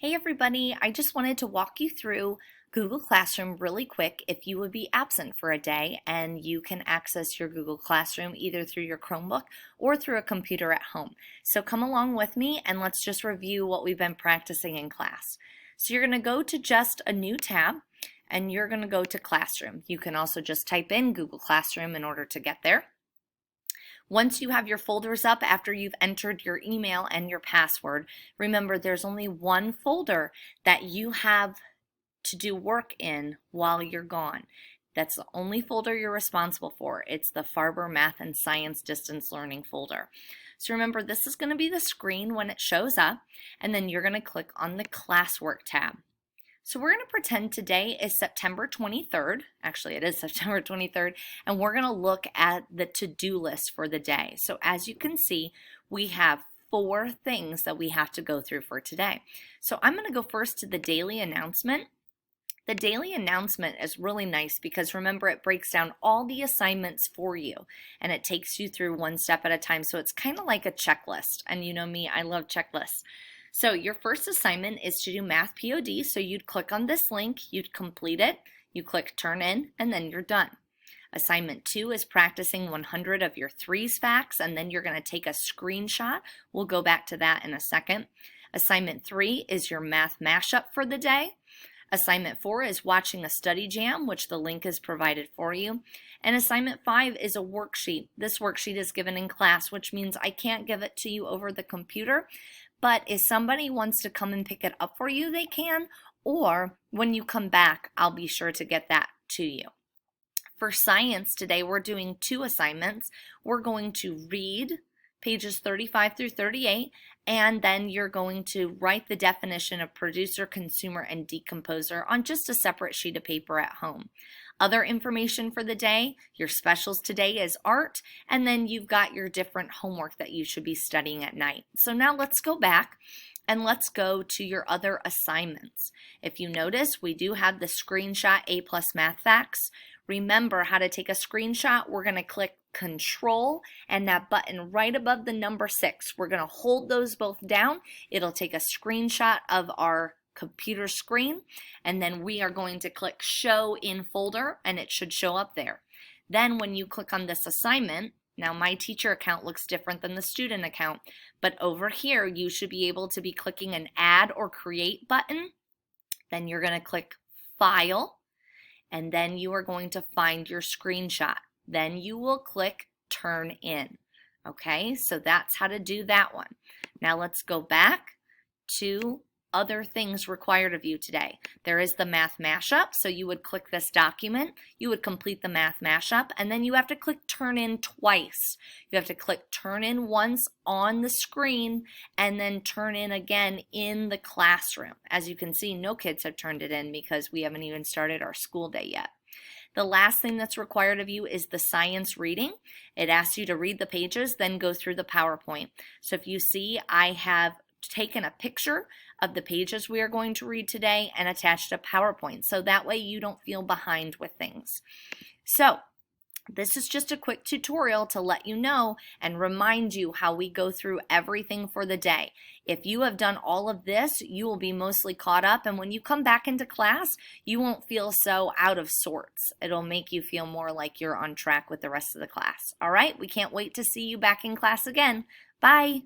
Hey everybody, I just wanted to walk you through Google Classroom really quick if you would be absent for a day and you can access your Google Classroom either through your Chromebook or through a computer at home. So come along with me and let's just review what we've been practicing in class. So you're going to go to just a new tab and you're going to go to Classroom. You can also just type in Google Classroom in order to get there. Once you have your folders up after you've entered your email and your password, remember there's only one folder that you have to do work in while you're gone. That's the only folder you're responsible for. It's the Farber Math and Science Distance Learning folder. So remember, this is going to be the screen when it shows up, and then you're going to click on the Classwork tab. So we're going to pretend today is September 23rd. Actually, it is September 23rd, and we're going to look at the to-do list for the day. So as you can see, we have 4 things that we have to go through for today. So I'm going to go first to the daily announcement. The daily announcement is really nice because remember, it breaks down all the assignments for you and it takes you through one step at a time. So it's kind of like a checklist, and you know me, I love checklists. So your first assignment is to do Math POD. So you'd click on this link, you'd complete it, you click turn in, and then you're done. Assignment 2 is practicing 100 of your threes facts, and then you're going to take a screenshot. We'll go back to that in a second. Assignment 3 is your math mashup for the day. Assignment 4 is watching a study jam, which the link is provided for you. And assignment 5 is a worksheet. This worksheet is given in class, which means I can't give it to you over the computer. But if somebody wants to come and pick it up for you, they can. Or when you come back, I'll be sure to get that to you. For science today, we're doing 2 assignments. We're going to read pages 35 through 38, and then you're going to write the definition of producer, consumer, and decomposer on just a separate sheet of paper at home. Other information for the day, your specials today is art, and then you've got your different homework that you should be studying at night. So now let's go back and let's go to your other assignments. If you notice, we do have the screenshot A+ Math Facts. Remember how to take a screenshot. We're going to click Control and that button right above the number 6. We're going to hold those both down. It'll take a screenshot of our computer screen, and then we are going to click Show in Folder, and it should show up there. Then when you click on this assignment, now my teacher account looks different than the student account, but over here you should be able to be clicking an Add or Create button. Then you're going to click File, and then you are going to find your screenshot. Then you will click Turn In. Okay, so that's how to do that one. Now let's go back to other things required of you today. There is the math mashup, so you would click this document, you would complete the math mashup, and then you have to click turn in twice. You have to click turn in once on the screen and then turn in again in the classroom. As you can see, no kids have turned it in because we haven't even started our school day yet. The last thing that's required of you is the science reading. It asks you to read the pages, then go through the PowerPoint. So if you see, I have taken a picture of the pages we are going to read today and attached a PowerPoint, so that way you don't feel behind with things. So this is just a quick tutorial to let you know and remind you how we go through everything for the day. If you have done all of this, you will be mostly caught up, and when you come back into class, you won't feel so out of sorts. It'll make you feel more like you're on track with the rest of the class. All right, we can't wait to see you back in class again. Bye.